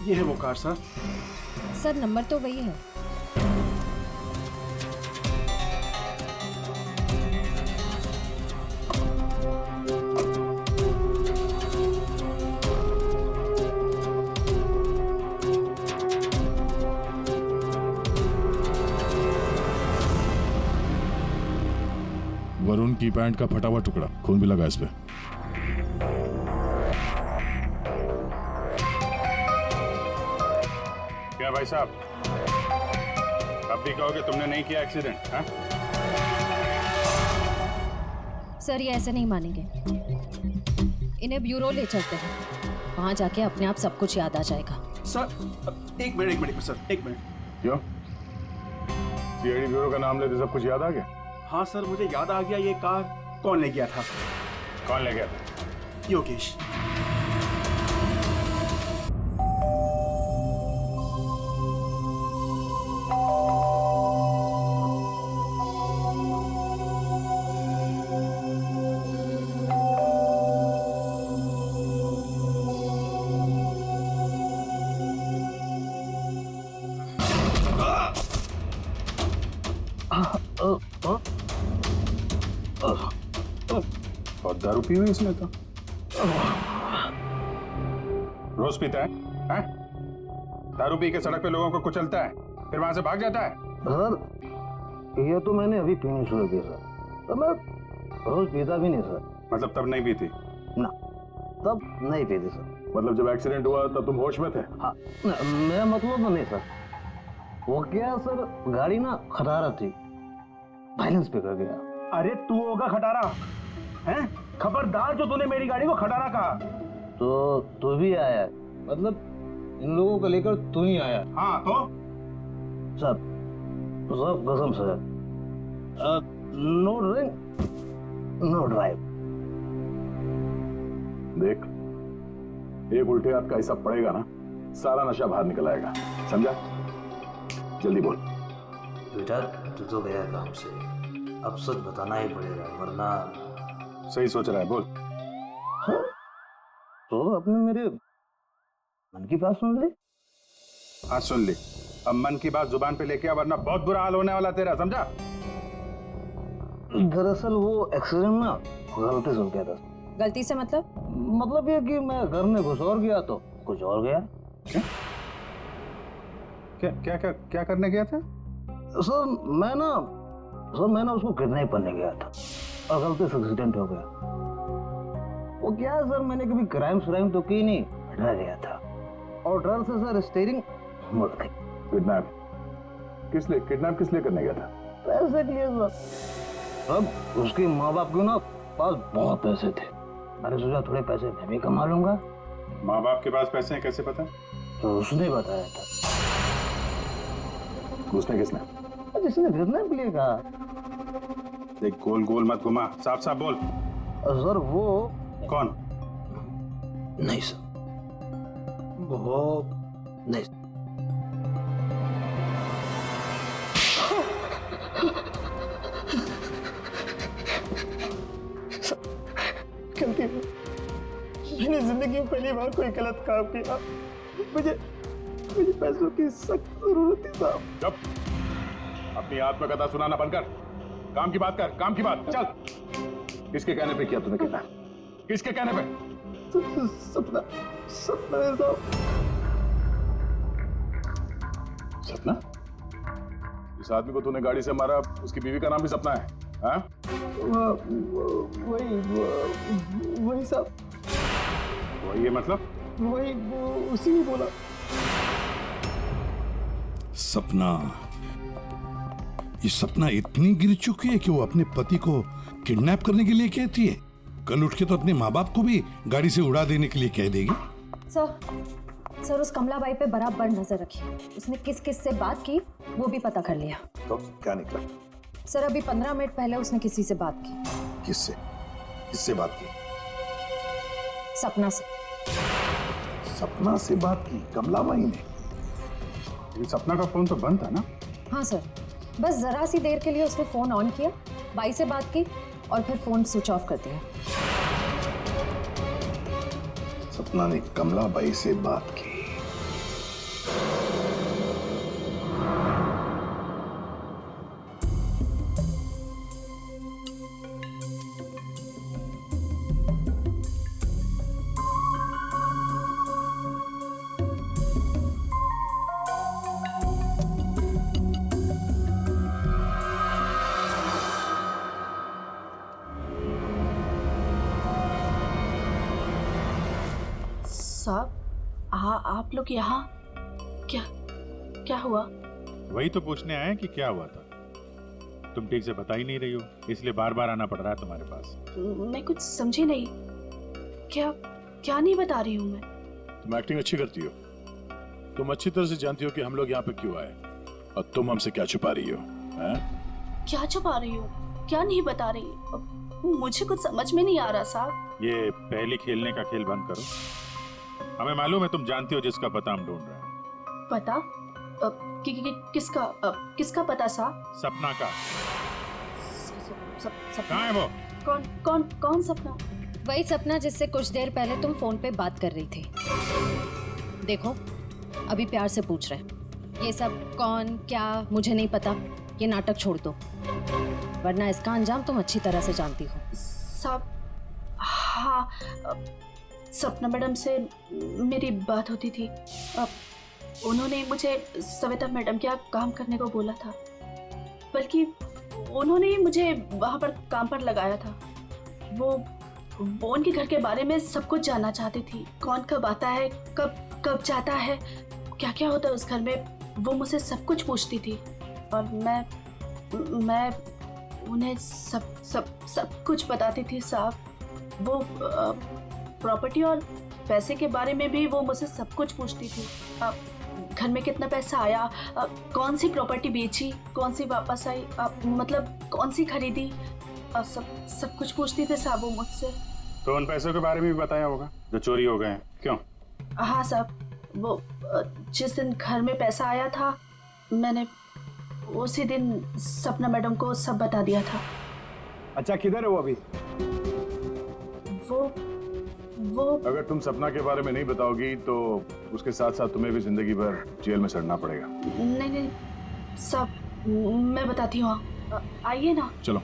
ये है वो कार सर। सर नंबर तो वही है। वरुण की पैंट का फटा हुआ टुकड़ा, खून भी लगा इस पे। क्या भाई साहब, अब भी कहोगे तुमने नहीं किया एक्सीडेंट? हाँ? सर ये ऐसे नहीं मानेंगे, इन्हें ब्यूरो ले चलते हैं, वहां जाके अपने आप सब कुछ याद आ जाएगा। सर एक मिनट सर, एक मिनट। क्यों? सीआईडी ब्यूरो का नाम लेते सब कुछ याद आ गया? हाँ सर, मुझे याद आ गया ये कार कौन ले गया था। कौन ले गया था? योगेश। बहुत दारू पी हुई इसने तो। रोज पीता है? हैं? दारू पी के सड़क पे लोगों को कुचलता है, फिर वहां से भाग जाता है। सर ये तो मैंने अभी पीनी शुरू की सर, तो मैं रोज पीता भी नहीं सर। मतलब तब नहीं पीती? ना, तब नहीं पीती सर। मतलब जब एक्सीडेंट हुआ तब तुम होश में थे? हाँ, मेरा मतलब नहीं सर। वो क्या सर, गाड़ी ना खटारा थी, बैलेंस पे कर गया। अरे तू होगा खटारा, हैं? खबरदार जो तूने मेरी गाड़ी को खटारा कहा। तो तू भी आया, मतलब इन लोगों को लेकर तू ही आया? हाँ तो सब कसम sir, no drink no drive. देख, एक उल्टे हाथ का हिसाब पड़ेगा ना, सारा नशा बाहर निकल आएगा, समझा? जल्दी बोल। बेटा तू तो गया काम से, अब सच बताना ही पड़ेगा वरना। सही सोच रहा है, बोल। हाँ? तो आपने मेरे मन की बात सुन ली? हाँ सुन ली, अब मन की बात जुबान पे लेके आ, वरना बहुत बुरा हाल होने वाला तेरा, समझा? दरअसल वो एक्सीडेंट ना गलती से हो गया था। गलती से मतलब ये कि मैं घर में घुस और गया तो कुछ और गया। क्या करने गया था? सर मैं ना उसको किडनैप करने गया था और गलती से एक्सीडेंट हो गया। वो क्या है सर, मैंने कभी क्राइम तो की नहीं, डर गया था और डर से सर स्टीयरिंग मुड़ गई। किडनैप किस लिए करने गया था? पैसे के लिए सर। अब उसके माँ बाप के ना पास बहुत पैसे थे, मैंने सोचा थोड़े पैसे मैं भी कमा लूंगा। माँ बाप के पास पैसे हैं कैसे पता? तो उसने बताया था। किसने? जिसने किडनैप के लिए कहा। देख, गोल मत घुमा, साफ बोल। सर वो कौन? नहीं सर, वो नहीं। गलती हुई, मैंने जिंदगी में पहली बार कोई गलत काम किया। मुझे पैसों की सख्त जरूरत थी साहब। चुप, अपनी आत्मकथा सुनाना बंद कर, काम की बात कर, काम की बात। चल, किसके कहने पे किया तूने किडनैप? किसके कहने पे? सपना है साहब। सपना? इस आदमी को तूने गाड़ी से मारा, उसकी बीवी का नाम भी सपना है? हाँ? वही साहब। वही है मतलब? वही उसी ने बोला। सपना, ये सपना इतनी गिर चुकी है कि वो अपने पति को किडनैप करने के लिए कहती है, कल उठ के तो अपने माँ बाप को भी गाड़ी से उड़ा देने के लिए कह देगी। सर उस कमला बाई पे बराबर नजर रखिए, उसने किस से बात की वो भी पता कर लिया। तो क्या निकला? सर अभी 15 मिनट पहले उसने किसी से बात की। किससे बात की? सपना से। सपना से बात की कमला बाई ने? लेकिन सपना का फोन तो बंद था ना? हाँ सर, बस जरा सी देर के लिए उसने फोन ऑन किया, बाई से बात की और फिर फोन स्विच ऑफ कर दिया। सपना ने कमला बाई से बात की। साहब, आप लोग यहाँ क्या क्या हुआ? वही तो पूछने आए कि क्या हुआ था। तुम ठीक से बता ही नहीं रही हो, इसलिए बार बार आना पड़ रहा है तुम्हारे पास। मैं कुछ समझी नहीं। क्या क्या नहीं बता रही हूँ मैं? तुम एक्टिंग अच्छी करती हो। तुम अच्छी तरह से जानती हो कि हम लोग यहाँ पे क्यों आए और तुम हमसे क्या छुपा रही हो, हैं? क्या छुपा रही हो? क्या नहीं बता रही? मुझे कुछ समझ में नहीं आ रहा साहब। ये पहले खेलने का खेल बंद करो। हमें मालूम है तुम जानती हो जिसका पता हम ढूंढ रहे हैं। पता? किसका पता साहब? सपना का। सपना? कहाँ है वो? कौन सपना? वही सपना जिससे कुछ देर पहले तुम फोन पे बात कर रही थी। देखो, अभी प्यार से पूछ रहे हैं। ये सब कौन क्या मुझे नहीं पता, ये नाटक छोड़ दो, वरना इसका अंजाम तुम अच्छी तरह से जानती हो। साहब, हाँ, सपना मैडम से मेरी बात होती थी। उन्होंने मुझे सविता मैडम के यहाँ काम करने को बोला था, बल्कि उन्होंने ही मुझे वहाँ पर काम पर लगाया था। वो उनके घर के बारे में सब कुछ जानना चाहती थी। कौन कब आता है, कब जाता है, क्या क्या होता है उस घर में, वो मुझसे सब कुछ पूछती थी। और मैं उन्हें सब कुछ बताती थी साहब। वो प्रॉपर्टी और पैसे के बारे में भी वो मुझसे सब कुछ पूछती थी। घर में कितना पैसा आया, कौन सी प्रॉपर्टी बेची, कौन सी वापस आई, मतलब कौन सी खरीदी, सब कुछ पूछती थी साहब वो मुझसे। तो उन पैसों के बारे में भी बताया होगा जो चोरी हो गए हैं, क्यों? हाँ साहब, वो जिस दिन घर में पैसा आया था, मैंने उसी दिन सपना मैडम को सब बता दिया था। अच्छा, किधर है वो अभी? वो अगर तुम सपना के बारे में नहीं बताओगी तो उसके साथ साथ तुम्हें भी जिंदगी भर जेल में सड़ना पड़ेगा। नहीं सब मैं बताती हूँ, आइए ना। चलो।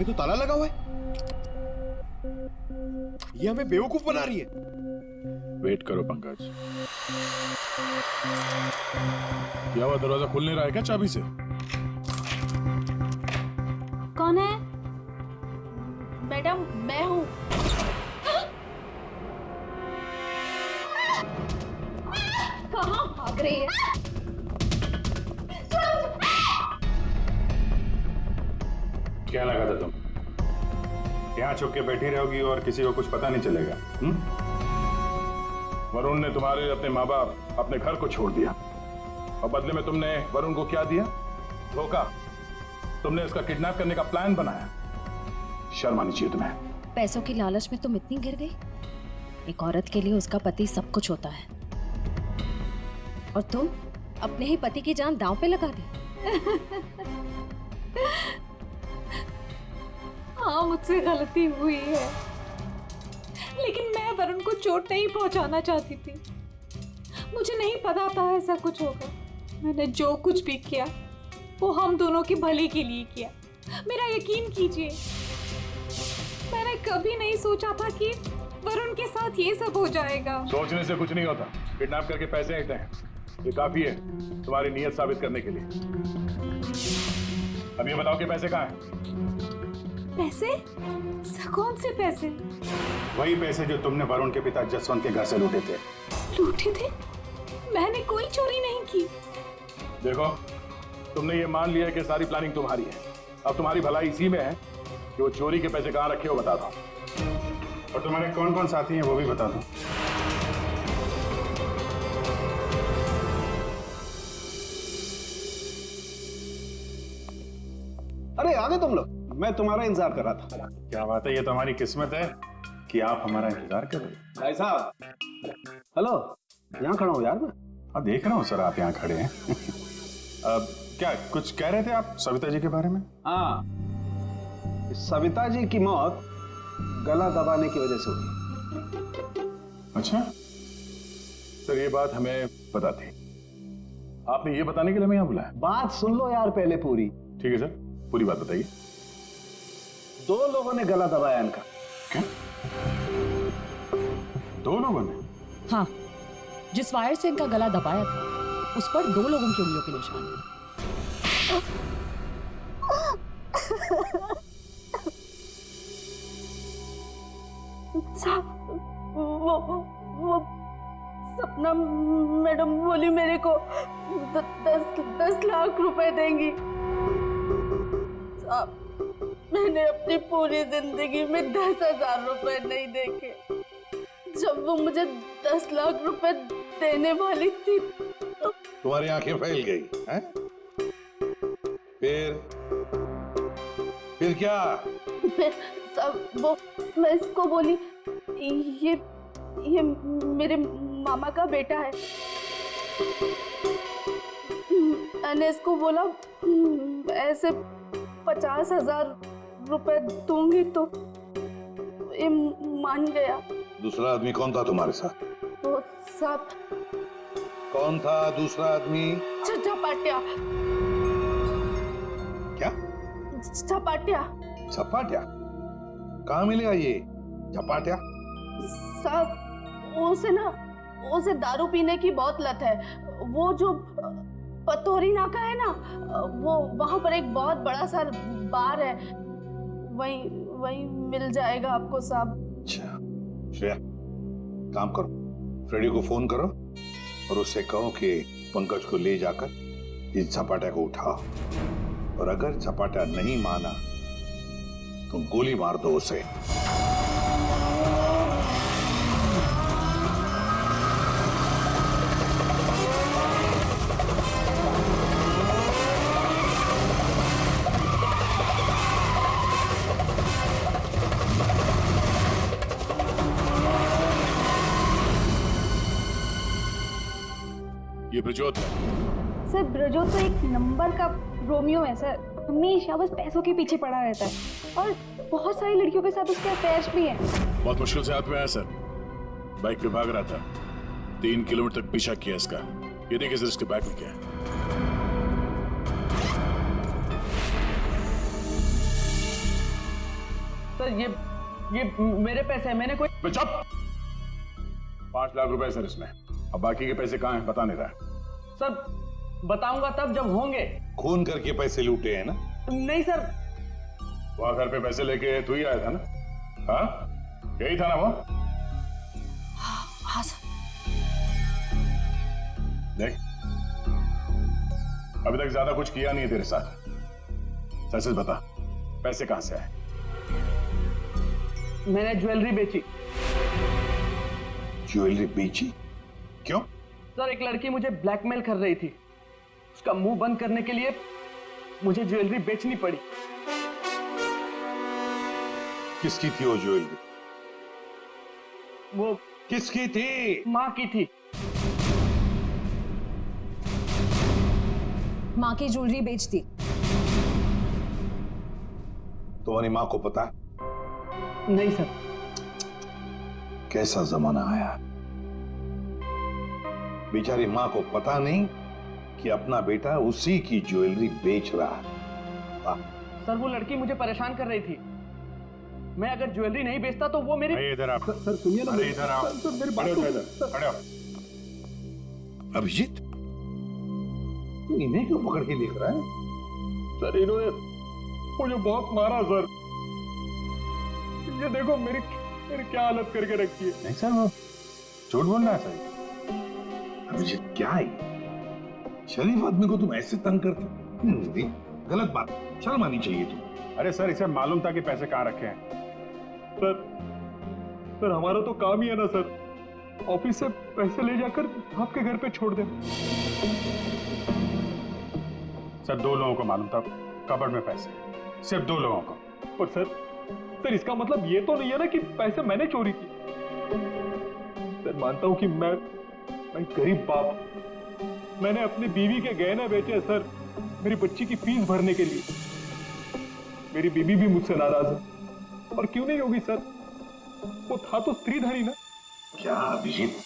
तो ताला लगा हुआ है। ये हमें बेवकूफ बना रही है। वेट करो पंकज। क्या हुआ, दरवाजा खुल नहीं रहा है क्या चाबी से? कौन है? मैडम, मैं हूँ। कहाँ भाग रही है? क्या लगा था तुम यहाँ छुप के बैठी रहोगी और किसी को कुछ पता नहीं चलेगा? वरुण ने तुम्हारे अपने माँ बाप, अपने घर को छोड़ दिया और बदले में तुमने वरुण को क्या दिया? धोखा। तुमने उसका किडनैप करने का प्लान बनाया। शर्म आनी चाहिए तुम्हें। पैसों की लालच में तुम इतनी गिर गई? एक औरत के लिए उसका पति सब कुछ होता है, और तुम अपने ही पति की जान दांव पे लगा दी। हाँ, मुझसे गलती हुई है, लेकिन मैं वरुण को चोट नहीं पहुंचाना चाहती थी। मुझे नहीं पता था ऐसा कुछ होगा। मैंने जो कुछ भी किया वो हम दोनों की भले के लिए किया। मेरा यकीन कीजिए, मैंने कभी नहीं सोचा था कि वरुण के साथ ये सब हो जाएगा। सोचने से कुछ नहीं होता। किडनैप करके पैसे आते हैं, ये काफी है तुम्हारी नीयत साबित करने के लिए। अब ये बताओ कि पैसे कहाँ हैं? पैसे? कौन से पैसे? वही पैसे जो तुमने वरुण के पिता जसवंत के घर से लूटे थे। लूटे थे? मैंने कोई चोरी नहीं की। देखो, तुमने ये मान लिया कि सारी प्लानिंग तुम्हारी है। अब तुम्हारी भलाई इसी में है कि वो चोरी के पैसे कहाँ रखे हो बता दो, और तुम्हारे कौन कौन साथी हैं वो भी बता दो। अरे आ गए तुम लोग। मैं तुम्हारा इंतजार कर रहा था। क्या बात है, ये तो हमारी किस्मत है कि आप हमारा इंतजार कर रहे हैं। भाई साहब, हेलो, यहाँ खड़ा हूँ यार मैं। हाँ देख रहा हूँ सर, आप यहाँ खड़े हैं। क्या कुछ कह रहे थे आप सविता जी के बारे में? हाँ, सविता जी की मौत गला दबाने की वजह से हुई। अच्छा सर, ये बात हमें पता थी। आपने ये बताने के लिए हमें यहाँ बुलाया? बात सुन लो यार पहले पूरी। ठीक है सर, पूरी बात बताइए। 2 लोगों ने गला दबाया इनका। क्या? 2 लोगों ने? हाँ, जिस वायर से इनका गला दबाया था उस पर 2 लोगों की उंगलियों के निशान थे। वो सपना मैडम बोली मेरे को 10 लाख रुपए देंगी। साहब, मैंने अपनी पूरी जिंदगी में 10,000 रुपए नहीं देखे। जब वो मुझे 10 लाख रुपए देने वाली थी तो तुम्हारी आंखें फैल गई हैं? फिर क्या? सब वो मैं इसको बोली ये मेरे मामा का बेटा है। मैंने इसको बोला ऐसे 50,000 रुपए दूंगी तो ये मान गया। दूसरा आदमी कौन था तुम्हारे साथ? वो सब कौन था दूसरा आदमी? झपाटिया। क्या? झपाटिया। झपाटिया? कहाँ मिलेगा ये झपाटिया? साहब, उसे दारू पीने की बहुत लत है। वो जो पतोरी नाका है ना, वो वहां पर एक बहुत बड़ा सा बार है, वही मिल जाएगा आपको साहब। अच्छा श्रेया, काम करो, फ्रेडी को फोन करो और उससे कहो कि पंकज को ले जाकर इस झपाटा को उठाओ, और अगर झपाटा नहीं माना तो गोली मार दो उसे। ये ब्रजोत है। सर ब्रजोत तो एक नंबर का रोमियो है सर, हमेशा बस पैसों के पीछे पड़ा रहता है और बहुत सारी लड़कियों के साथ उसके अफेयर्स भी हैं। बहुत मुश्किल से हाथ में आया सर, बाइक पे भाग रहा था, 3 किलोमीटर तक पीछा किया इसका। ये देखिए सर, इसके बैग में क्या है। सर ये मेरे पैसे हैं, मैंने कोई। चुप! 5 लाख रुपए सर इसमें, अब बाकी के पैसे कहाँ हैं बता नहीं रहा है। सर बताऊंगा तब जब होंगे। खून करके पैसे लूटे हैं ना? नहीं सर। वहां घर पे पैसे लेके तू ही आया था ना? हाँ, यही था ना वो? हाँ सर। देख, अभी तक ज्यादा कुछ किया नहीं है तेरे साथ। सच सच बता, पैसे कहां से आए? मैंने ज्वेलरी बेची। ज्वेलरी बेची? क्यों? सर एक लड़की मुझे ब्लैकमेल कर रही थी, उसका मुंह बंद करने के लिए मुझे ज्वेलरी बेचनी पड़ी। किसकी थी वो ज्वेलरी? वो किसकी थी? माँ की थी। माँ की ज्वेलरी बेच दी। तुम्हारी माँ को पता है? नहीं सर। कैसा जमाना आया, बेचारी माँ को पता नहीं कि अपना बेटा उसी की ज्वेलरी बेच रहा है। सर वो लड़की मुझे परेशान कर रही थी, मैं अगर ज्वेलरी नहीं बेचता तो वो मेरी। इधर आप। सर सुनिए ना, अरे इधर आओ। सर मेरी बात खड़े हो इधर, खड़े हो। अभिजीत, तू इन्हें क्यों पकड़ के देख रहा है? सर इन्होंने मुझे बहुत मारा सर। ये देखो मेरी क्या हालत करके रखी है। नहीं सर, वो झूठ बोल रहा है सर। अभिजीत क्या है, शरीफ आदमी को तुम ऐसे तंग करते? गलत बात, शर्म आनी चाहिए तुम। अरे सर, इसे मालूम था कि पैसे कहाँ रखे हैं। सर हमारा तो काम ही है ना सर, ऑफिस से पैसे ले जाकर आपके घर पे छोड़ दे। सर 2 लोगों को मालूम था कबर्ड में पैसे, सिर्फ 2 लोगों को। पर सर इसका मतलब ये तो नहीं है ना कि पैसे मैंने चोरी किए। सर मानता हूं कि मैं गरीब बाप, मैंने अपनी बीवी के गहने बेचे हैं सर, मेरी बच्ची की फीस भरने के लिए। मेरी बीवी भी मुझसे नाराज है, और क्यों नहीं होगी सर, वो था तो स्त्रीधनी ना। क्या अभिजीत,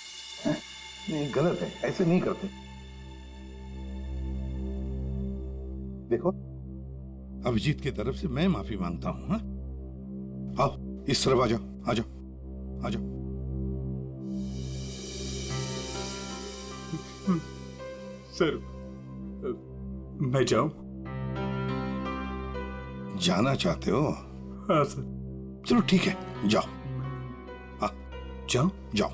ये गलत है, ऐसे नहीं करते। देखो, अभिजीत की तरफ से मैं माफी मांगता हूं। हाँ? आओ इस तरफ आ जाओ, आ जाओ, आ जाओ। सर मैं जाऊं? जाना चाहते हो? हाँ सर। चलो ठीक है, जाओ। जाओ? जाओ।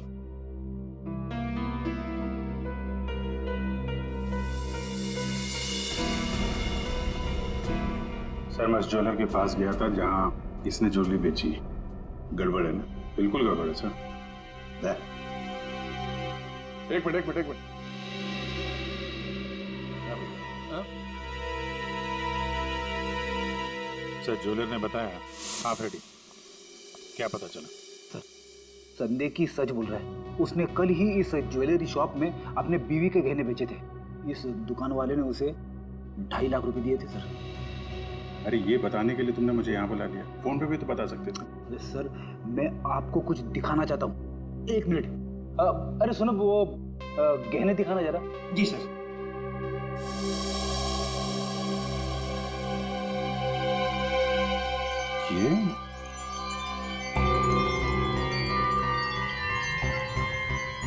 सर मैं उस ज्वेलर के पास गया था जहां इसने ज्वेलरी बेची। गड़बड़ है ना? बिल्कुल गड़बड़ है सर। एक मिनट। सर ज्वेलर ने बताया आप रेडी। क्या पता चला? संदेह की सच बोल रहा है। उसने कल ही इस ज्वेलरी शॉप में अपने बीवी के गहने बेचे थे। इस दुकान वाले ने उसे 2.5 लाख रुपए दिए थे सर। अरे ये बताने के लिए तुमने मुझे यहाँ बुला लिया, फोन पे भी तो बता सकते थे। अरे सर मैं आपको कुछ दिखाना चाहता हूँ, 1 मिनट। अरे सुनो, वो गहने दिखाना जरा। जी सर।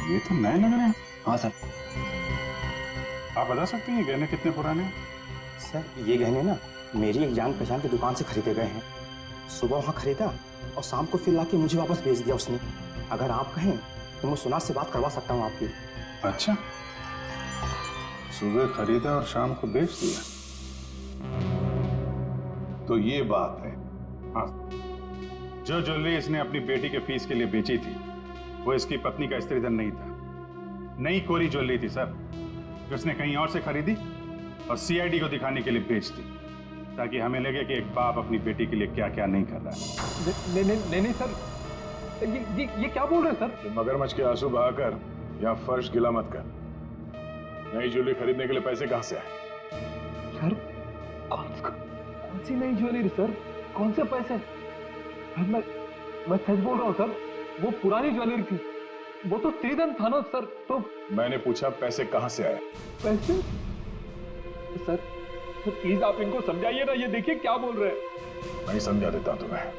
ये तो नए लग रहे हैं। हाँ सर। आप बता सकते हैं ये गहने कितने पुराने हैं? सर ये गहने ना मेरी एक जान पहचान की दुकान से खरीदे गए हैं। सुबह वहाँ खरीदा और शाम को फिर लाके मुझे वापस भेज दिया उसने। अगर आप कहें तो मैं सुनार से बात करवा सकता हूँ आपकी। अच्छा, सुबह खरीदा और शाम को बेच दिया, तो ये बात है। हाँ। जो ज्वेलरी इसने अपनी बेटी के फीस के लिए बेची थी वो इसकी पत्नी का स्त्रीधन नहीं था, नई कोरी ज्वेलरी थी सर, जो उसने कहीं और से खरीदी और सीआईडी को दिखाने के लिए बेच दी, ताकि हमें लगे कि एक बाप अपनी बेटी के लिए क्या क्या नहीं कर रहा है। नहीं सर, ये क्या बोल रहे हैं सर? मगरमच्छ के आंसू बहाकर यहाँ फर्श गिला मत कर। नई ज्वेलरी खरीदने के लिए पैसे कहाँ से आए? सर कौन सी नई ज्वेलरी सर, कौन से पैसे? मैं सच बोल रहा हूँ सर, वो पुरानी ज्वेलरी थी, वो तो स्त्रीधन था ना सर। तो मैंने पूछा पैसे कहाँ से आए? पैसे? सर प्लीज आप इनको समझाइए ना, ये देखिए क्या बोल रहे हैं। मैं समझा देता तुम्हें।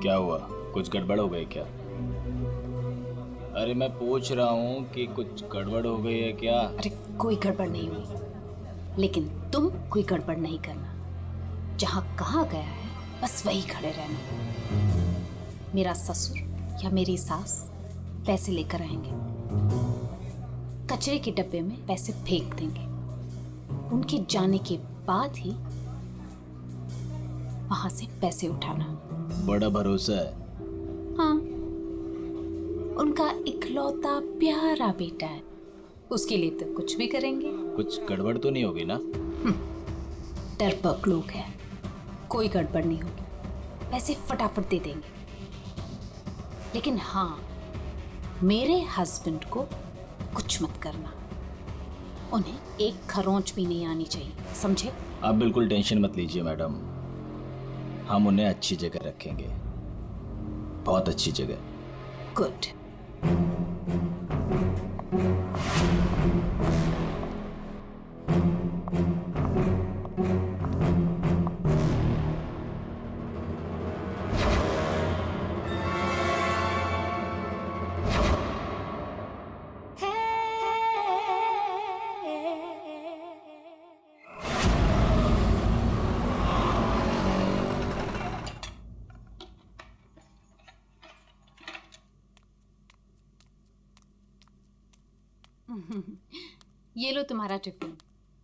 क्या हुआ, कुछ गड़बड़ हो गई क्या? अरे मैं पूछ रहा हूँ कि कुछ गड़बड़ हो गई है क्या? अरे कोई गड़बड़ नहीं हुई, लेकिन तुम कोई गड़बड़ नहीं करना। जहाँ कहा गया है बस वही खड़े रहना। मेरा ससुर या मेरी सास पैसे लेकर आएंगे, कचरे के डब्बे में पैसे फेंक देंगे। उनके जाने के बाद ही वहां से पैसे उठाना। बड़ा भरोसा है। हाँ, उनका इकलौता प्यारा बेटा है, उसके लिए तो कुछ भी करेंगे। कुछ गड़बड़ तो नहीं होगी ना? डरपोक लोग हैं, कोई गड़बड़ नहीं होगी, पैसे फटाफट दे देंगे। लेकिन हाँ, मेरे हस्बैंड को कुछ मत करना, उन्हें एक खरोंच भी नहीं आनी चाहिए, समझे? आप बिल्कुल टेंशन मत लीजिए मैडम, हम उन्हें अच्छी जगह रखेंगे। बहुत अच्छी जगह। गुड। ये लो तुम्हारा टिफिन।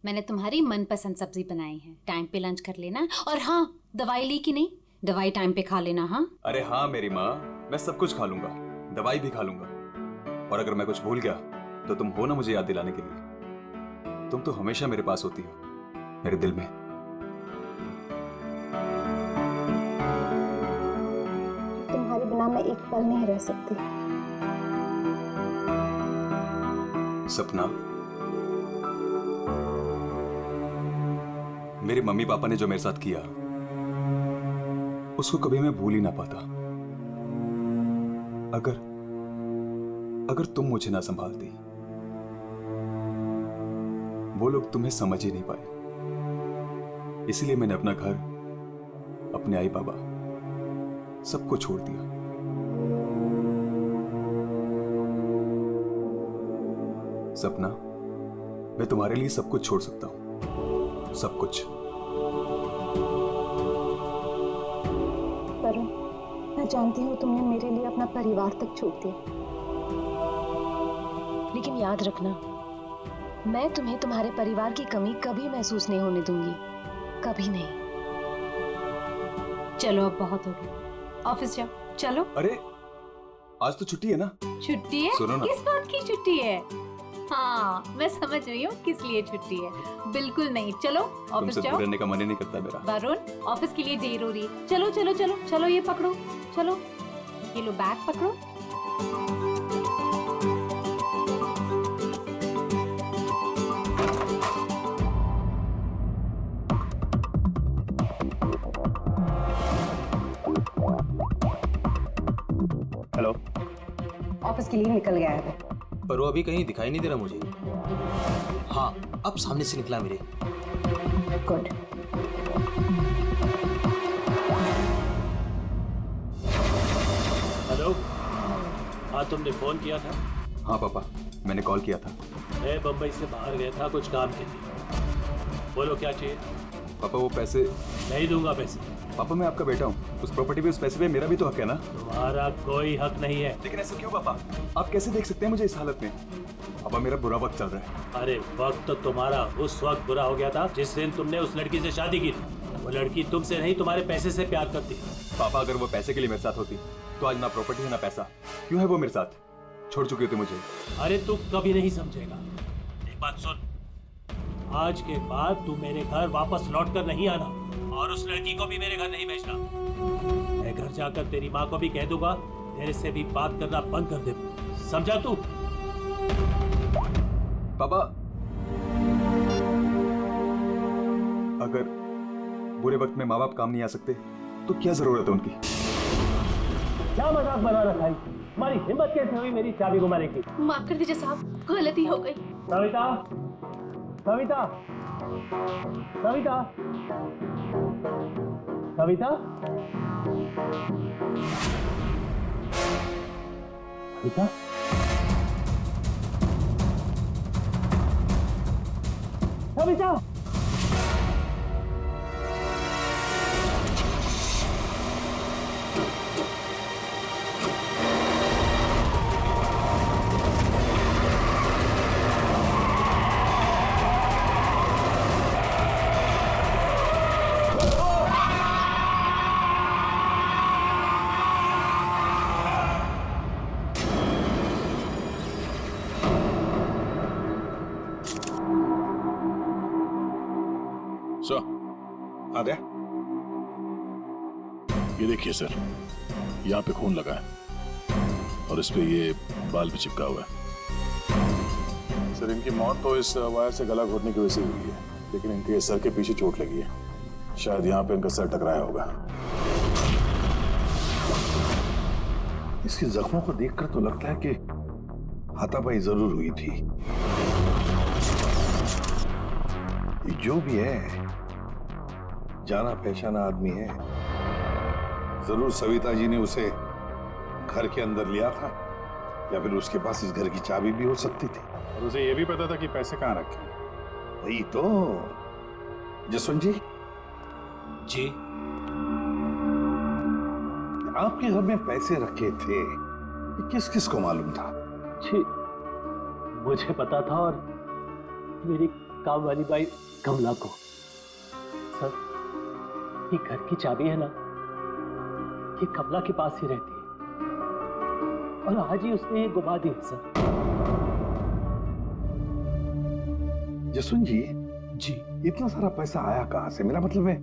मैंने तुम्हारी मनपसंद सब्जी बनाई है, टाइम पे लंच कर लेना। और हाँ, दवाई ली कि नहीं? दवाई टाइम पे खा लेना। हाँ अरे हाँ मेरी माँ, मैं सब कुछ खा लूंगा, दवाई भी खा लूंगा। और अगर मैं कुछ भूल गया तो तुम हो ना मुझे याद दिलाने के लिए। तुम तो हमेशा मेरे पास होती हो, मेरे दिल में। तुम्हारे बिना मैं एक पल नहीं रह सकती। सपना, मेरे मम्मी पापा ने जो मेरे साथ किया उसको कभी मैं भूल ही ना पाता। अगर तुम मुझे ना संभालती, वो लोग तुम्हें समझ ही नहीं पाए। इसलिए मैंने अपना घर, अपने आई बाबा, सबको छोड़ दिया। सपना, मैं तुम्हारे लिए सब कुछ छोड़ सकता हूं, सब कुछ। वरुण, मैं जानती हूँ तुमने मेरे लिए अपना परिवार तक छोड़ दिया, लेकिन याद रखना, मैं तुम्हें तुम्हारे परिवार की कमी कभी महसूस नहीं होने दूंगी, कभी नहीं। चलो अब बहुत हो गया, ऑफिस जाओ। चलो। अरे आज तो छुट्टी है ना? छुट्टी है? सुनो ना। किस बात की छुट्टी है? हाँ मैं समझ रही हूँ किस लिए छुट्टी है। बिल्कुल नहीं, चलो ऑफिस तुमसे जाओ। दूर रहने का मन ही नहीं करता मेरा। वरुण, ऑफिस के लिए देर हो रही है। चलो चलो चलो चलो, ये पकड़ो, चलो ये लो बैग पकड़ो। हेलो। ऑफिस के लिए निकल गया है। पर वो अभी कहीं दिखाई नहीं दे रहा मुझे। हाँ अब सामने से निकला मेरे। गुड। हेलो। हाँ तुमने फोन किया था? हाँ पापा, मैंने कॉल किया था। मैं बम्बई से बाहर गया था कुछ काम के लिए। बोलो क्या चाहिए? पापा वो पैसे नहीं दूंगा पैसे। पापा मैं आपका बेटा हूँ, उस प्रॉपर्टी पे, उस पैसे पे मेरा भी तो हक है ना? तुम्हारा कोई हक नहीं है। लेकिन ऐसे क्यों पापा? आप कैसे देख सकते हैं मुझे इस हालत में? पापा मेरा बुरा वक्त चल रहा है। अरे वक्त तो तुम्हारा उस वक्त बुरा हो गया था जिस दिन तुमने उस लड़की से शादी की थी। वो लड़की तुमसे नहीं तुम्हारे पैसे से प्यार करती। पापा अगर वो पैसे के लिए मेरे साथ होती तो आज ना प्रॉपर्टी है ना पैसा। क्यों है वो मेरे साथ? छोड़ चुके थे मुझे। अरे तू कभी नहीं समझेगा। एक बात सुन, आज के बाद तू मेरे घर वापस लौट कर नहीं आना और उस लड़की को भी मेरे घर नहीं भेजना। मैं घर जाकर तेरी माँ को भी कह दूंगा तेरे से भी बात करना बंद कर दे। समझा तू? पापा अगर बुरे वक्त में माँ बाप काम नहीं आ सकते तो क्या जरूरत है उनकी? क्या मजाक बना रखा है? हमारी हिम्मत कैसे हुई मेरी चाबी घुमाने की? माफ कर दीजिए साहब, गलती हो गई। सविता, सविता, सविता, सविता, सविता, सविता। आ गया? ये देखिए सर, यहाँ पे खून लगा है और इस पे ये बाल भी चिपका हुआ है। सर इनकी मौत तो इस वायर से गला घोटने की वजह से हुई है, लेकिन इनके सर के पीछे चोट लगी है। शायद यहाँ पे इनका सर टकराया होगा। इसके जख्मों को देखकर तो लगता है कि हाथापाई जरूर हुई थी। ये जो भी है, जाना पहचाना आदमी है। जरूर सविता जी ने उसे घर के अंदर लिया था, या फिर उसके पास इस घर की चाबी भी हो सकती थी। और उसे यह भी पता था कि पैसे कहाँ रखे। वही तो। जसवंत जी, जी आपके घर में पैसे रखे थे, किस किस को मालूम था? जी मुझे पता था, और मेरी काम वाली बाई कमला को। सर, ये घर की चाबी है ना, ये कमला के पास ही रहती है, और आज ही उसने ये गुमा दी है सर। जसवंत जी, इतना सारा पैसा आया कहां से? मेरा मतलब है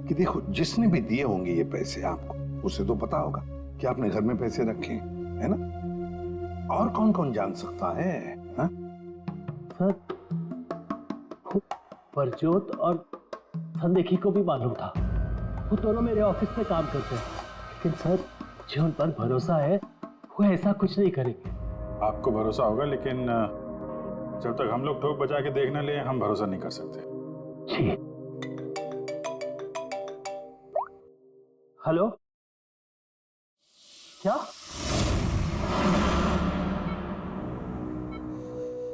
कि देखो, जिसने भी दिए होंगे ये पैसे आपको, उसे तो पता होगा कि आपने घर में पैसे रखे, है ना? और कौन कौन जान सकता है? हा? सर, परजोत और संदेखी को भी मालूम था। वो दोनों मेरे ऑफिस में काम करते हैं, लेकिन सर, जो उन पर भरोसा है वो ऐसा कुछ नहीं करेंगे। आपको भरोसा होगा, लेकिन जब तक हम लोग ठोक बजा के देखने ले, हम भरोसा नहीं कर सकते। जी। हेलो, क्या?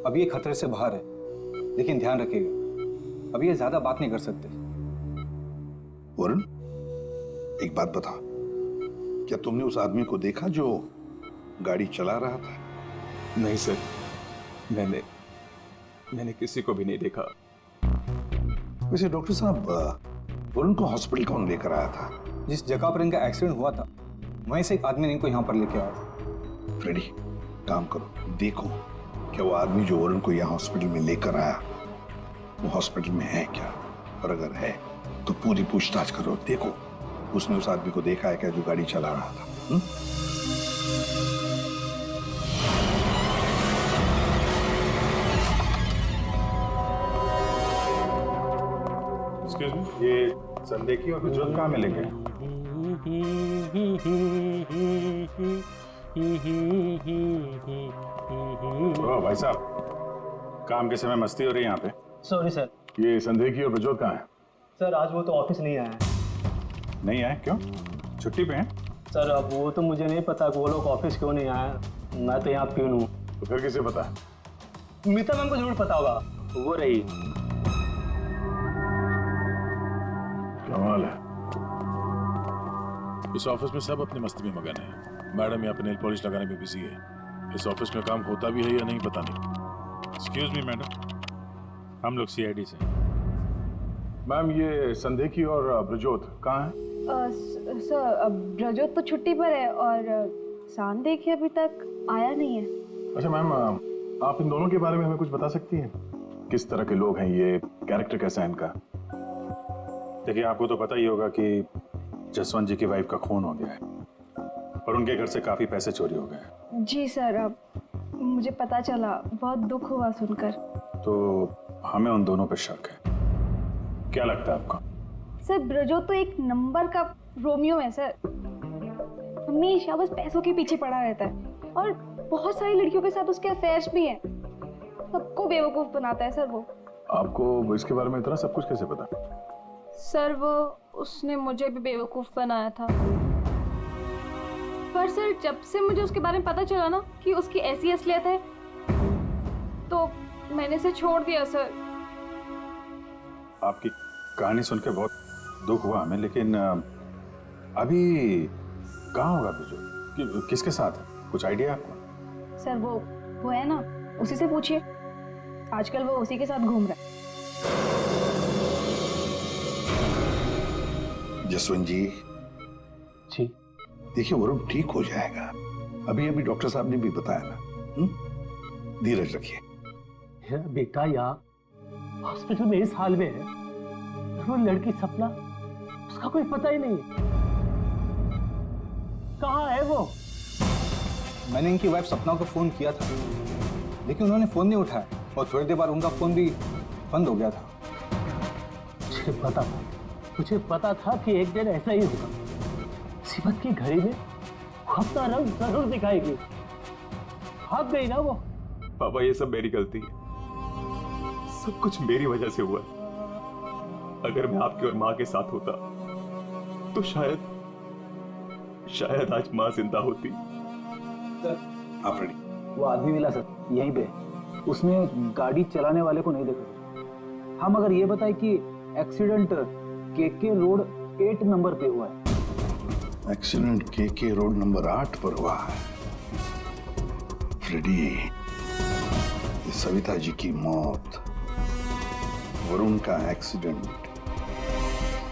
अब ये खतरे से बाहर है, लेकिन ध्यान रखिएगा, अब ये ज्यादा बात नहीं कर सकते। वरुण, एक बात बता, क्या तुमने उस आदमी को देखा जो गाड़ी चला रहा था? नहीं सर, मैंने किसी को भी नहीं देखा। वैसे डॉक्टर साहब, वरुण को हॉस्पिटल कौन लेकर आया था? जिस जगह पर इनका एक्सीडेंट हुआ था, वहीं से एक आदमी ने इनको यहाँ पर लेके आया था। फ्रेडी, काम करो, देखो क्या वो आदमी जो वरुण को यहाँ हॉस्पिटल में लेकर आया, वो हॉस्पिटल में है क्या, और अगर है तो पूरी पूछताछ करो। देखो उसने उस आदमी को देखा है क्या जो गाड़ी चला रहा था? एक्सक्यूज मी, ये संदेखी और प्रज्वल कहाँ मिलेंगे? ओ भाई साहब, काम के समय मस्ती हो रही है यहाँ पे। Sorry sir. ये संदेखी और प्रज्वल कहाँ है? सर, आज वो तो ऑफिस नहीं आया है। नहीं आए? क्यों? छुट्टी पे हैं? सर, अब वो तो मुझे नहीं पता कि वो लोग ऑफिस क्यों नहीं आए। मैं तो यहाँ प्यून हूँ। तो फिर किसे पता? मीता मैम को जरूर पता होगा, वो रही। कमाल है, इस ऑफिस में सब अपनी मस्ती में मगन है। मैडम यहाँ पे नेल पॉलिश लगाने में बिजी है। इस ऑफिस में काम होता भी है या नहीं पता नहीं। एक्सक्यूज मी मैडम, हम लोग सीआईडी से। मैम, ये संदेखी और ब्रजोत कहाँ है? सर, ब्रजोत तो छुट्टी पर है और संदेखी अभी तक आया नहीं है। अच्छा मैम, आप इन दोनों के बारे में हमें कुछ बता सकती हैं? किस तरह के लोग हैं ये, कैरेक्टर कैसा है इनका? देखिए, आपको तो पता ही होगा कि जसवंत जी की वाइफ का खून हो गया है और उनके घर से काफी पैसे चोरी हो गए। जी सर, अब मुझे पता चला, बहुत दुख हुआ सुनकर। तो हमें उन दोनों पर शक है। क्या लगता है आपको? सर, ब्रजोत तो एक नंबर का रोमियो है सर। हमेशा बस पैसों के पीछे पड़ा रहता है और बहुत सारी लड़कियों के साथ उसके अफेयर्स भी हैं। सबको बेवकूफ बनाता है सर वो। आपको इसके बारे में इतना सब कुछ कैसे पता? सर, वो उसने मुझे भी बेवकूफ बनाया था। पर सर, जब से मुझे उसके बारे में पता चला ना कि उसकी ऐसी असलियत है, तो मैंने इसे छोड़ दिया सर। आपकी कहानी सुनकर बहुत दुख हुआ हमें, लेकिन अभी कहाँ होगा ब्रजोत? किसके साथ है? कुछ आइडिया आपको? सर, वो है ना, उसी से पूछिए। आजकल वो उसी के साथ घूम रहा है। जसवंत जी, देखिए वरुण ठीक हो जाएगा। अभी अभी डॉक्टर साहब ने भी बताया ना। धीरज रखिए। बेटा यहाँ हॉस्पिटल में इस हाल में है, वो लड़की सपना, उसका कोई पता ही नहीं। कहाँ है वो? मैंने इनकी वाइफ सपना को फोन किया था, लेकिन उन्होंने फोन नहीं उठाया और थोड़ी देर बाद उनका फोन भी बंद हो गया था। मुझे पता था कि एक दिन ऐसा ही होगा। सिमत की घड़ी में अपना रंग जरूर दिखाएगी। भाग गई ना वो। पापा ये सब मेरी गलती है, सब कुछ मेरी वजह से हुआ। अगर मैं आपकी और माँ के साथ होता तो शायद आज माँ जिंदा होती। वो आदमी मिला सर यहीं पे, उसने गाड़ी चलाने वाले को नहीं देखा। हम अगर ये बताए कि एक्सीडेंट केके रोड 8 नंबर पे हुआ है। एक्सीडेंट केके रोड नंबर 8 पर हुआ है। फ्रेडी, ये सविता जी की मौत, वरुण का एक्सीडेंट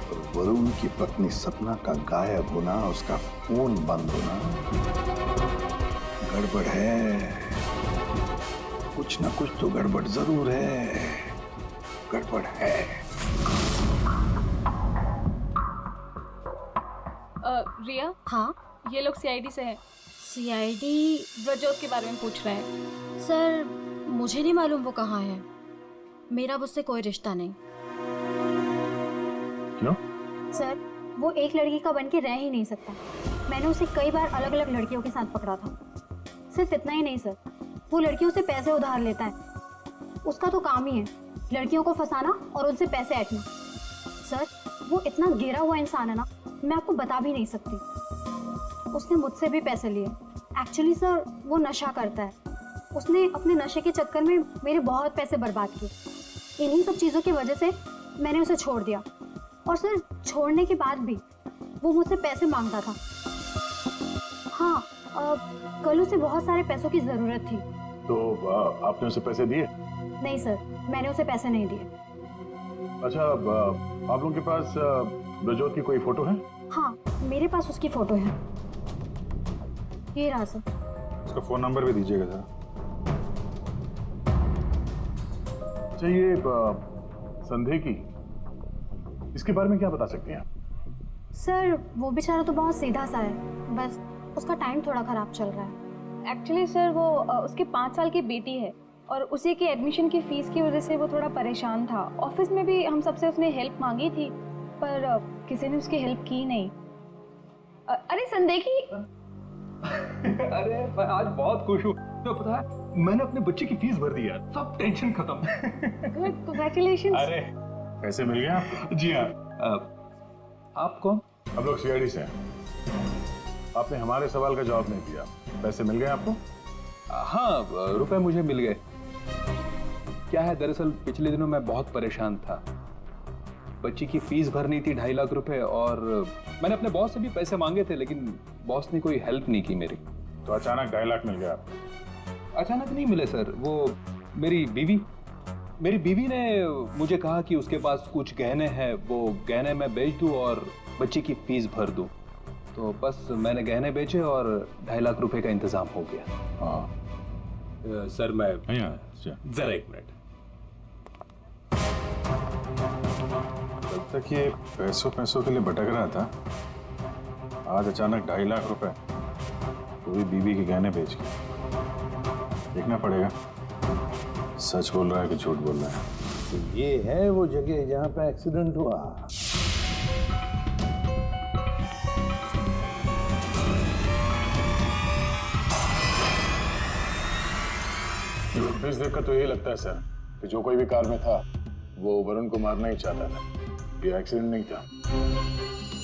और वरुण की पत्नी सपना का गायब होना, उसका फोन बंद होना, गड़बड़ है। कुछ ना कुछ तो गड़बड़ जरूर है, गड़बड़ है। रिया, हाँ ये लोग सीआईडी से हैं। सीआईडी? ब्रजोत के बारे में पूछ रहे हैं। सर मुझे नहीं मालूम वो कहाँ है, मेरा उससे कोई रिश्ता नहीं। क्यों? सर वो एक लड़की का बन के रह ही नहीं सकता। मैंने उसे कई बार अलग अलग लड़कियों के साथ पकड़ा था। सिर्फ इतना ही नहीं सर, वो लड़कियों से पैसे उधार लेता है। उसका तो काम ही है लड़कियों को फंसाना और उनसे पैसे ऐंठना। सर वो इतना गिरा हुआ इंसान है ना, मैं आपको बता भी नहीं सकती। उसने मुझसे भी पैसे लिए। एक्चुअली सर वो नशा करता है। उसने अपने नशे के चक्कर में मेरे बहुत पैसे बर्बाद किए। इन्हीं सब चीज़ों की वजह से मैंने उसे छोड़ दिया। और सर छोड़ने के बाद भी वो मुझसे पैसे मांगता था। हाँ, कल उसे बहुत सारे पैसों की ज़रूरत थी। तो आपने उसे पैसे दिए? नहीं सर, मैंने उसे पैसे नहीं दिए। अच्छा, आप लोगों के पास ब्रजोत की कोई फोटो है? हाँ, मेरे पास उसकी फोटो है। ये रहा सर। उसका फोन नंबर भी दीजिएगा जरा। अच्छा, ये संदेह की, इसके बारे में क्या बता सकते हैं आप? सर वो बेचारा तो बहुत सीधा सा है, बस उसका टाइम थोड़ा खराब चल रहा है। एक्चुअली सर वो उसके 5 साल की बेटी है और उसी के एडमिशन की फीस की वजह से वो थोड़ा परेशान था। ऑफिस में भी हम सबसे उसने हेल्प मांगी थी पर किसी ने उसकी हेल्प की नहीं। अरे संदेह की अरे मैं आज बहुत खुश हूँ। तो पता है मैंने अपने बच्चे की फीस भर दी यार, सब टेंशन खत्म। Good, congratulations. अरे पैसे मिल गए आपको? जी हाँ। आप कौन? हम लोग सीआईडी से हैं। आपने हमारे सवाल का जवाब नहीं दिया। पैसे मिल गए आपको? हाँ, रुपए मुझे मिल गए। क्या है दरअसल पिछले दिनों मैं बहुत परेशान था। बच्ची की फीस भरनी थी 2.5 लाख रुपए और मैंने अपने बॉस से भी पैसे मांगे थे लेकिन बॉस ने कोई हेल्प नहीं की मेरी। तो अचानक 2.5 लाख मिल गया आपको? अचानक नहीं मिले सर, वो मेरी बीवी ने मुझे कहा कि उसके पास कुछ गहने हैं, वो गहने मैं बेच दूं और बच्ची की फीस भर दूं। तो बस मैंने गहने बेचे और 2.5 लाख रुपए का इंतजाम हो गया। हाँ सर मैं जरा 1 मिनट। जब तक ये पैसों के लिए भटक रहा था, आज अचानक 2.5 लाख रुपए, वो भी बीवी के गहने बेच के। देखना पड़ेगा सच बोल रहा है कि झूठ बोल रहा है। तो ये है वो जगह जहां पे एक्सीडेंट हुआ। फुटेज देखकर तो यही लगता है सर कि जो कोई भी कार में था वो वरुण को मारना ही चाहता था। ये एक्सीडेंट नहीं था,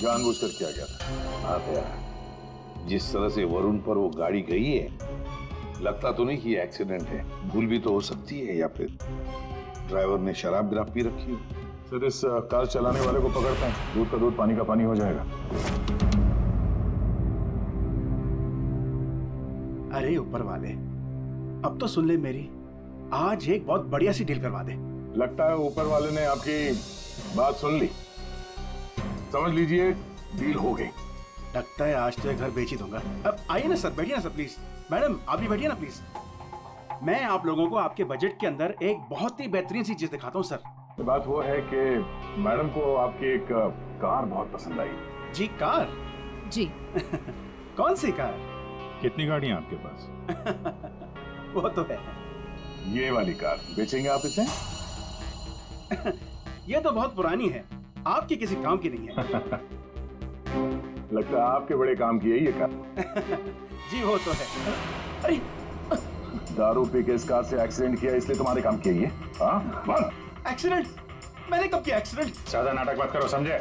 जानबूझकर किया गया था। हाँ यार, जिस तरह से वरुण पर वो गाड़ी गई है, लगता तो नहीं कि ये एक्सीडेंट है। भूल भी तो हो सकती है या फिर ड्राइवर ने शराब वराब पी रखी हो। सर इस कार चलाने वाले को पकड़ते हैं, दूध का दूध पानी का पानी हो जाएगा। अरे ऊपर वाले, अब तो सुन ले मेरी, आज एक बहुत बढ़िया सी डील करवा दे। लगता है ऊपर वाले ने आपकी बात सुन ली। समझ लीजिए डील हो गई। लगता है आज तो घर बेच ही दूंगा। अब आइए ना सर, बैठिए ना सर प्लीज। मैडम आप भी बैठिए ना प्लीज। मैं आप लोगों को आपके बजट के अंदर एक बहुत ही बेहतरीन सी चीज दिखाता हूँ सर। बात वो है कि मैडम को आपकी एक कार बहुत पसंद आई। जी कार? जी। कौन सी कार? कितनी गाड़ियां आपके पास? वो तो है। ये वाली कार बेचेंगे आप इसे? ये तो बहुत पुरानी है, आपकी किसी काम की नहीं है। लगता है आपके बड़े काम की है ये कार। जी वो तो है। अरे दारू पी के इस कार से एक्सीडेंट किया इसलिए तुम्हारे काम की है ये? हाँ? एक्सीडेंट? मैंने कब किया एक्सीडेंट? ज्यादा नाटक मत करो, समझे?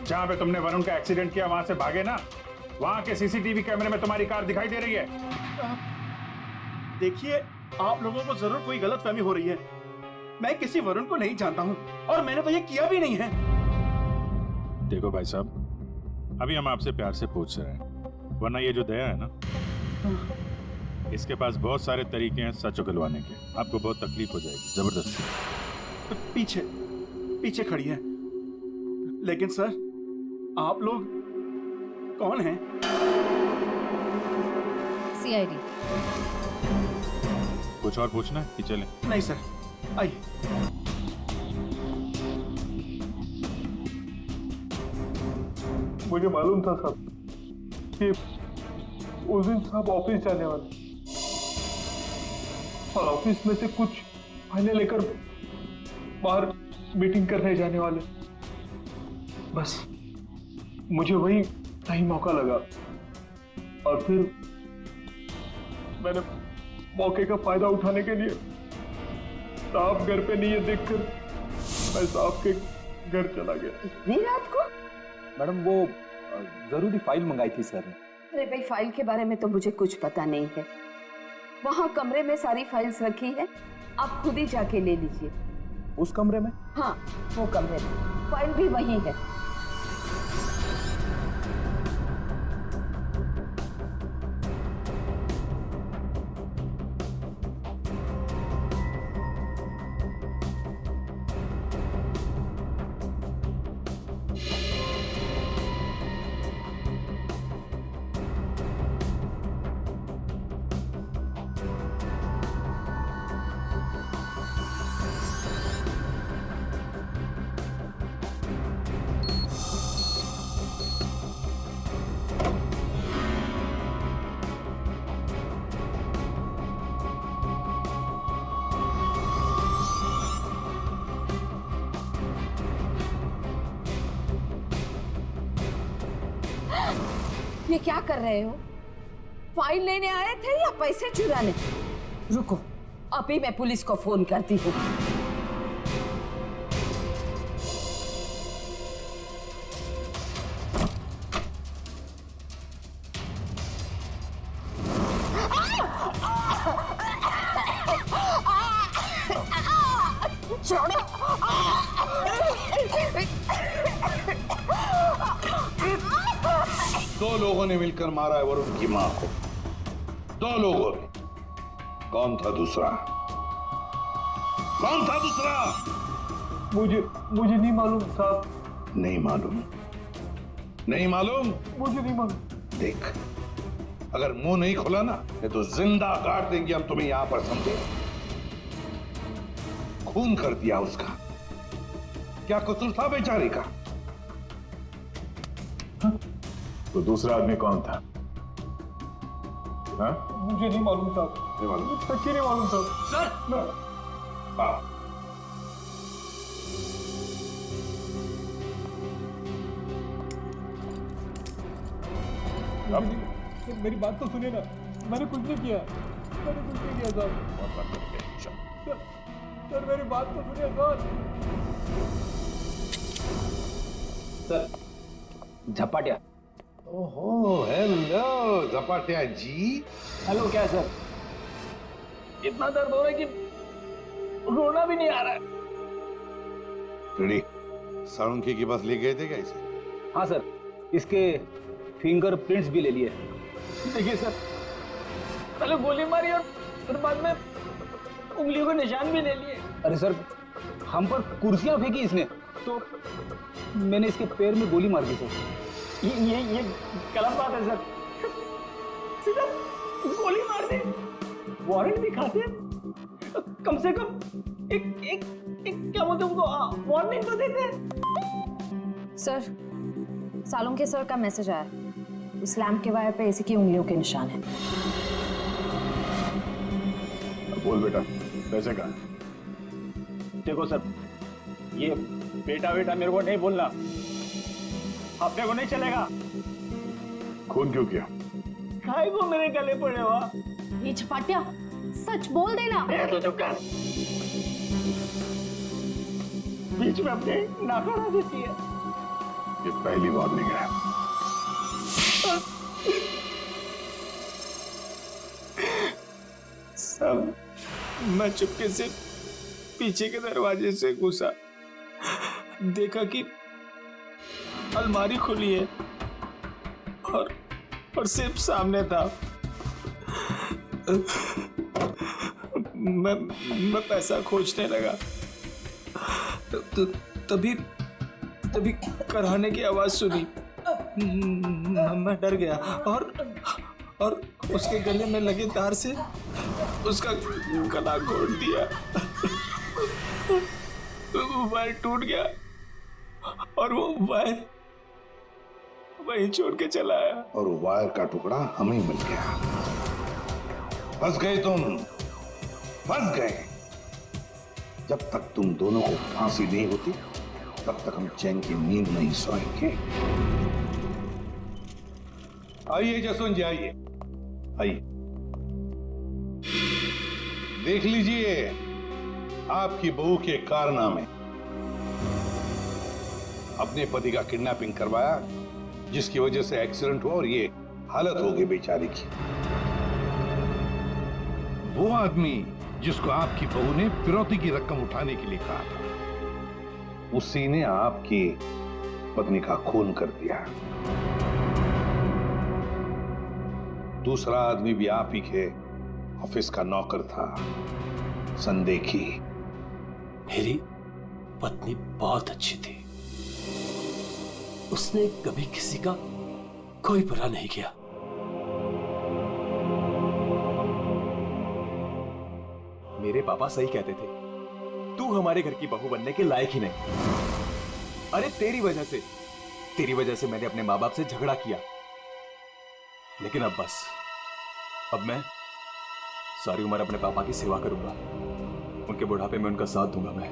जहाँ पे तुमने वरुण का एक्सीडेंट किया वहां से भागे ना, वहां के सीसीटीवी कैमरे में तुम्हारी कार दिखाई दे रही है। देखिए, आप लोगों को जरूर कोई गलतफहमी हो रही है। मैं किसी वरुण को नहीं जानता हूँ और मैंने तो ये किया भी नहीं है। देखो भाई साहब, अभी हम आपसे प्यार से पूछ रहे हैं, वरना ये जो दया है ना, इसके पास बहुत सारे तरीके हैं सच उगलवाने के। आपको बहुत तकलीफ हो जाएगी जबरदस्ती। पीछे पीछे खड़ी है। लेकिन सर, आप लोग कौन हैं? सीआईडी। कुछ और पूछना है कि चलें? नहीं सर, आइए। मुझे मालूम था साहब कि उस दिन साहब ऑफिस जाने वाले और ऑफिस में से कुछ फाइलें लेकर बाहर मीटिंग करने जाने वाले। बस मुझे वही सही मौका लगा और फिर मैंने मौके का फायदा उठाने के लिए साहब घर पे नहीं है देखकर मैं साहब के घर चला गया। नहीं रात को? मैडम वो जरूरी फाइल मंगाई थी सर ने। अरे भाई, फाइल के बारे में तो मुझे कुछ पता नहीं है। वहाँ कमरे में सारी फाइल्स रखी है, आप खुद ही जाके ले लीजिए। उस कमरे में? हाँ, वो कमरे में फाइल भी वही है। ये क्या कर रहे हो? फाइल लेने आए थे या पैसे चुराने? रुको, अभी मैं पुलिस को फोन करती हूँ। दो लोगों ने मिलकर मारा है वरुण की मां को। दो लोगों ने। कौन था दूसरा? कौन था दूसरा? मुझे नहीं मालूम साहब। नहीं मालूम? नहीं मालूम? मुझे नहीं मालूम। देख, अगर मुंह नहीं खोला ना तो जिंदा काट देंगे हम तुम्हें यहां पर, समझे? खून कर दिया उसका। क्या कसूर था बेचारे का? तो दूसरा आदमी कौन था? हाँ? मुझे नहीं मालूम साहब। नहीं मालूम? सच्ची नहीं मालूम साहब। सर! हाँ। मेरी बात तो सुनिए ना, मैंने कुछ नहीं किया। मैंने कुछ नहीं किया साहब। सर मेरी बात तो सुनिए सर। झपाटिया। ओहो, हेलो झपाटिया जी। हेलो, क्या सर? इतना दर्द हो रहा है कि रोना भी नहीं आ रहा है। रेडी? साळुंखे के पास ले गए थे क्या इसे? हाँ सर, इसके फिंगरप्रिंट्स भी ले लिए। देखिए सर, पहले गोली मारी और फिर बाद में उंगलियों के निशान भी ले लिए। अरे सर, हम पर कुर्सियां फेंकी इसने, तो मैंने इसके पैर में गोली मार दी सर। ये गलत बात है सर। सीधा गोली मार दे, वारंट भी खाते, कम से कम एक क्या बोलते हैं उनको, वार्निंग तो देते। सर, सालुंखे सर का मैसेज आया। उस लैंप के वायर पे इसी की उंगलियों के निशान हैं। बोल बेटा, पैसे कहाँ? देखो सर, ये बेटा बेटा मेरे को नहीं बोलना, अपने को नहीं चलेगा। खून क्यों किया? काय को मेरे गले पड़े हुआ? ये छपाटिया सच बोल देना। तो चुप कर। बीच में अपने नाक अड़ा देती है। ये पहली वार्निंग है। सब मैं चुपके से पीछे के दरवाजे से घुसा, देखा कि अलमारी खुली है और सिर्फ सामने था। मैं पैसा खोजने लगा, तभी कराने की आवाज सुनी। मैं डर गया और उसके गले में लगे तार से उसका गला घोट दिया। वायर टूट गया और वो वायर वहीं छोड़ के चला आया। और वो वायर का टुकड़ा हमें मिल गया। फंस गए तुम, फंस गए। जब तक तुम दोनों को फांसी नहीं होती तब तक हम चैन की नींद नहीं सोएंगे। आइए जसवंत जी, आइए आइए, देख लीजिए आपकी बहू के कारनामे। अपने पति का किडनैपिंग करवाया, जिसकी वजह से एक्सीडेंट हुआ और ये हालत हो गई बेचारी की। वो आदमी जिसको आपकी बहू ने फिरौती की रकम उठाने के लिए कहा था, उसी ने आपकी पत्नी का खून कर दिया। दूसरा आदमी भी आप ही के ऑफिस का नौकर था, संदेखी। मेरी पत्नी बहुत अच्छी थी, उसने कभी किसी का कोई बुरा नहीं किया। मेरे पापा सही कहते थे, तू हमारे घर की बहू बनने के लायक ही नहीं। अरे तेरी वजह से मैंने अपने माँ बाप से झगड़ा किया, लेकिन अब बस, अब मैं सारी उम्र अपने पापा की सेवा करूंगा, उनके बुढ़ापे में उनका साथ दूंगा मैं।